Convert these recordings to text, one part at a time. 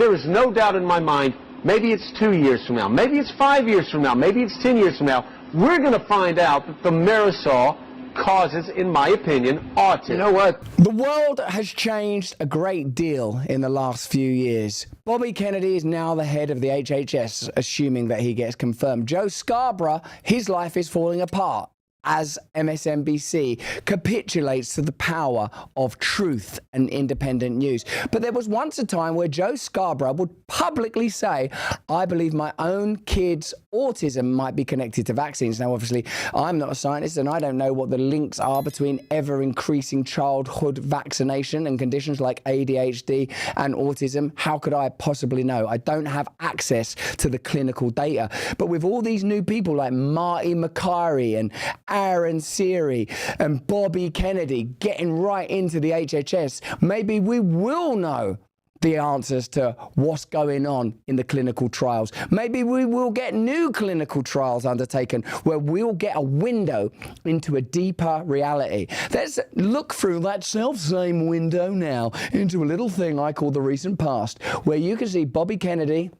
there is no doubt in my mind, maybe it's 2 years from now, maybe it's 5 years from now, maybe it's 10 years from now, we're going to find out that the Marisol causes, in my opinion, autism. You know what? The world has changed a great deal in the last few years. Bobby Kennedy is now the head of the HHS, assuming that he gets confirmed. Joe Scarborough, his life is falling apart as MSNBC capitulates to the power of truth and independent news. But there was once a time where Joe Scarborough would publicly say, I believe my own kid's autism might be connected to vaccines. Now, obviously, I'm not a scientist and I don't know what the links are between ever-increasing childhood vaccination and conditions like ADHD and autism. How could I possibly know? I don't have access to the clinical data. But with all these new people like Marty McCary and Aaron Siri and Bobby Kennedy getting right into the HHS, maybe we will know the answers to what's going on in the clinical trials. Maybe we will get new clinical trials undertaken where we'll get a window into a deeper reality. Let's look through that self-same window now into a little thing I call the recent past, where you can see Bobby Kennedy,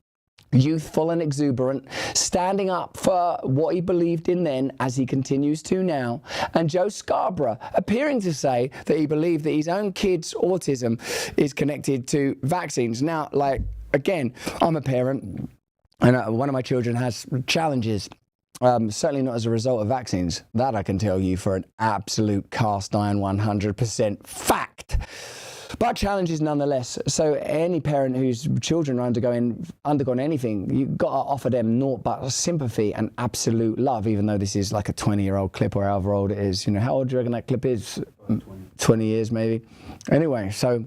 youthful and exuberant, standing up for what he believed in then, as he continues to now, and Joe Scarborough appearing to say that he believed that his own kid's autism is connected to vaccines. Now, like, again, I'm a parent, and one of my children has challenges. Certainly not as a result of vaccines. That I can tell you for an absolute cast iron 100% fact. But challenges nonetheless. So any parent whose children are undergone anything, you've got to offer them naught but sympathy and absolute love, even though this is like a 20-year-old clip or however old it is. You know, how old do you reckon that clip is? 20 years maybe. Anyway, so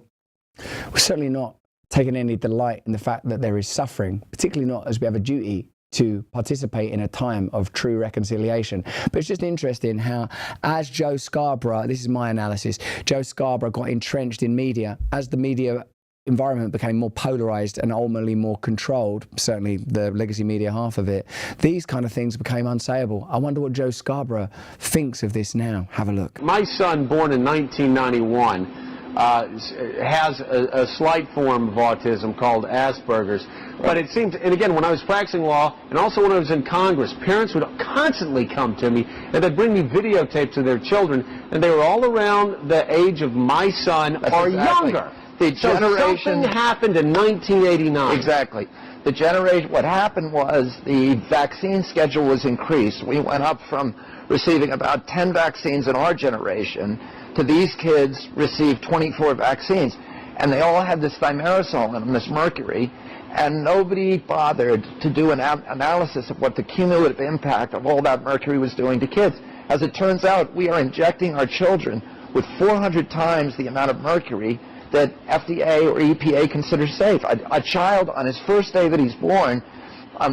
we're certainly not taking any delight in the fact that there is suffering, particularly not as we have a duty to participate in a time of true reconciliation. But it's just interesting how, as Joe Scarborough, this is my analysis, Joe Scarborough got entrenched in media, as the media environment became more polarized and ultimately more controlled, certainly the legacy media half of it, these kind of things became unsayable. I wonder what Joe Scarborough thinks of this now. Have a look. My son, born in 1991, has a slight form of autism called Asperger's. But it seems, and again, when I was practicing law, and also when I was in Congress, parents would constantly come to me, and they'd bring me videotapes of their children, and they were all around the age of my son or younger. The generation, something happened in 1989. Exactly. The generation, what happened was the vaccine schedule was increased. We went up from receiving about 10 vaccines in our generation to these kids received 24 vaccines. And they all had this thimerosal in them, this mercury, and nobody bothered to do an analysis of what the cumulative impact of all that mercury was doing to kids. As it turns out, we are injecting our children with 400 times the amount of mercury that FDA or EPA considers safe. A child on his first day that he's born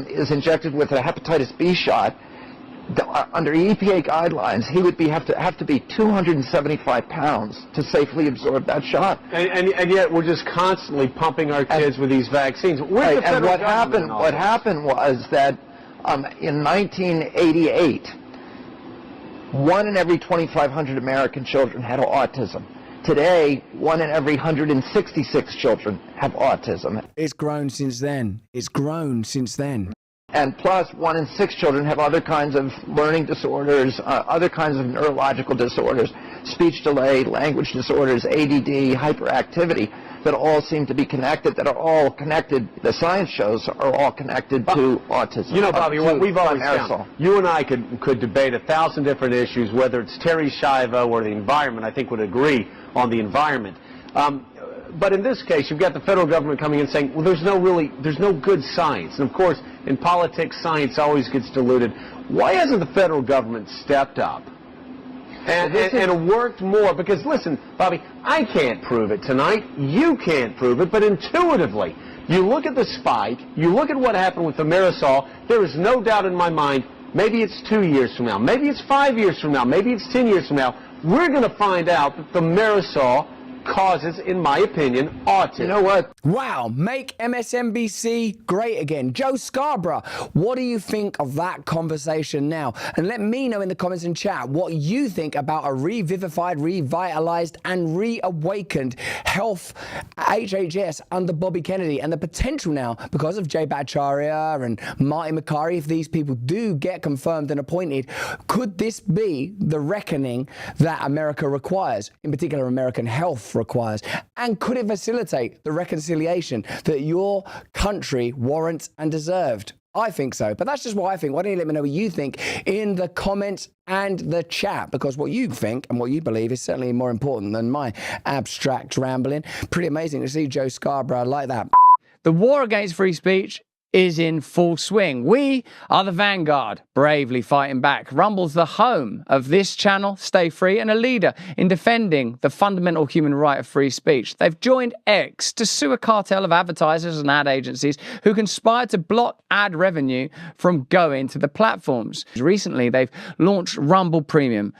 is injected with a hepatitis B shot. Under EPA guidelines, he would have to be 275 pounds to safely absorb that shot. And yet we're just constantly pumping our kids with these vaccines. Right, and what happened was that in 1988, 1 in every 2,500 American children had autism. Today, 1 in every 166 children have autism. It's grown since then. It's grown since then. And plus, 1 in 6 children have other kinds of learning disorders, other kinds of neurological disorders, speech delay, language disorders, ADD, hyperactivity, that all seem to be connected, that are all connected, the science shows are all connected to autism. You know, Bobby, what we've always found, you and I could debate 1,000 different issues, whether it's Terry Schiavo or the environment. I think would agree on the environment. But in this case, you've got the federal government coming in saying, well, there's no good science. And of course, in politics, science always gets diluted. Why hasn't the federal government stepped up and worked more? Because listen, Bobby, I can't prove it tonight. You can't prove it. But intuitively, you look at the spike, you look at what happened with the Marisol, there is no doubt in my mind, maybe it's 2 years from now, maybe it's 5 years from now, maybe it's 10 years from now, we're going to find out that the Marisol causes, in my opinion, ought to. You know what? Wow, make MSNBC great again. Joe Scarborough, what do you think of that conversation now? And let me know in the comments and chat what you think about a revivified, revitalized, and reawakened health HHS under Bobby Kennedy, and the potential now, because of Jay Bhattacharya and Marty Makary, if these people do get confirmed and appointed, could this be the reckoning that America requires, in particular American health requires? And could it facilitate the reconciliation that your country warrants and deserved? I think so, but that's just what I think. Why don't you let me know what you think in the comments and the chat, because what you think and what you believe is certainly more important than my abstract rambling. Pretty amazing to see Joe Scarborough like that. The war against free speech is in full swing. We are the vanguard, bravely fighting back. Rumble's the home of this channel, Stay Free, and a leader in defending the fundamental human right of free speech. They've joined X to sue a cartel of advertisers and ad agencies who conspire to block ad revenue from going to the platforms. Recently, they've launched Rumble Premium.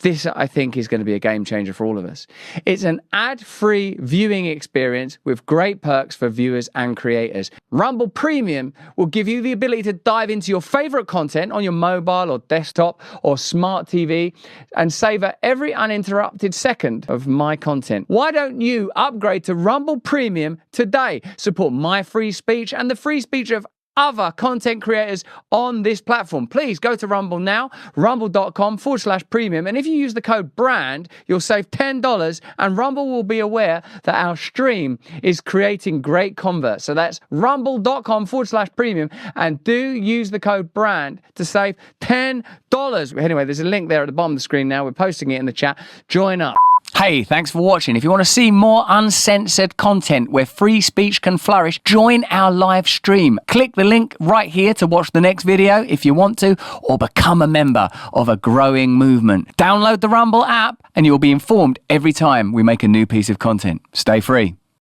This, I think, is going to be a game changer for all of us. It's an ad-free viewing experience with great perks for viewers and creators. Rumble Premium will give you the ability to dive into your favorite content on your mobile or desktop or smart TV and savor every uninterrupted second of my content. Why don't you upgrade to Rumble Premium today? Support my free speech and the free speech of other content creators on this platform. Please go to Rumble now, rumble.com/premium. And if you use the code BRAND, you'll save $10 and Rumble will be aware that our stream is creating great converts. So that's rumble.com/premium and do use the code BRAND to save $10. Anyway, there's a link there at the bottom of the screen now. We're posting it in the chat. Join up. Hey, thanks for watching. If you want to see more uncensored content where free speech can flourish, join our live stream. Click the link right here to watch the next video if you want to, or become a member of a growing movement. Download the Rumble app and you'll be informed every time we make a new piece of content. Stay free.